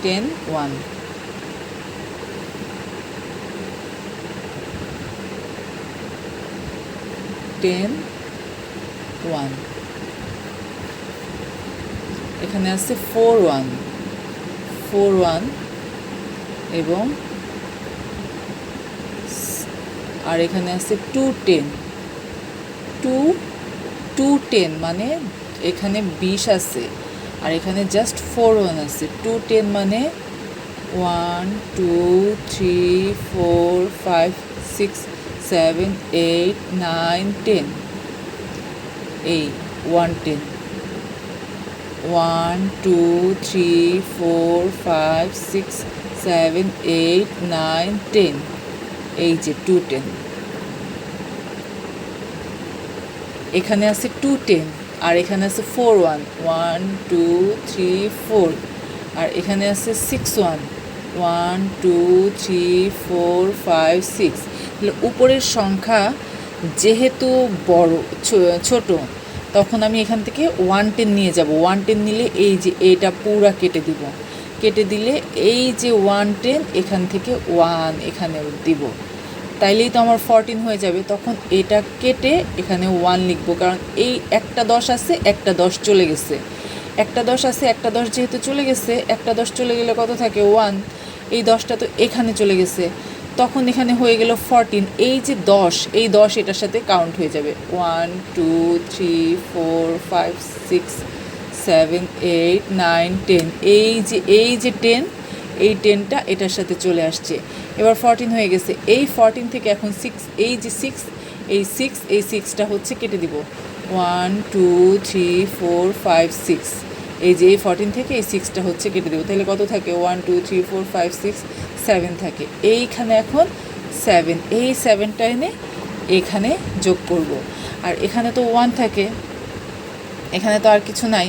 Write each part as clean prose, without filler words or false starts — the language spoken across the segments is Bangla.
10 1 10 1 এখানে আছে 4 1 4 1 এবং আর এখানে আছে 2 10 2 2 10 মানে এখানে 20 আছে আর এখানে জাস্ট 4 1 আছে 2 10 মানে 1 2 3 4 5 6 7 8 9 10 এই 1 10 1 2 3 4 5 6 7 8 9 10 এই যে 2 10 এখানে আছে 2 10 আর এখানে আছে 4 1 1 2 3 4 আর এখানে আছে 6 1 1 2 3 4 5 6 তাহলে উপরের সংখ্যা যেহেতু বড় ছোট তখন আমি এখান থেকে 110 নিয়ে যাব 110 নিলে এই যে এটা পুরা কেটে দিব কেটে দিলে এই যে 110 এখান থেকে 1 এখানে দিব তাইলেই তো আমার 14 হয়ে যাবে তখন এটা কেটে এখানে 1 লিখবো কারণ এই একটা 10 আছে একটা 10 চলে গেছে একটা 10 আছে একটা 10 যেহেতু চলে গেছে একটা 10 চলে গেলে কত থাকে 1 এই 10টা তো এখানে চলে গেছে তখন এখানে হয়ে গেল 14 এই যে 10 এই 10 এটার সাথে কাউন্ট হয়ে যাবে 1 2 3 4 5 6 7 8 9 10 এই যে 10 এই 10টা এটার সাথে চলে আসছে এবার 14 হয়ে গেছে এই 14 থেকে এখন 6 এই যে 6 এই 6টা হচ্ছে কেটে দিব 1 2 3 4 5 6 এই যে এই 14 থেকে এই 6টা হচ্ছে কেটে দেবো তাহলে কত থাকে 1 2 3 4 5 6 7 থাকে এইখানে এখন 7 এই 7টা এনে এখানে যোগ করব আর এখানে তো 1 থাকে এখানে তো আর কিছু নাই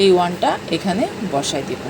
এই 1টা এখানে বসাই দেব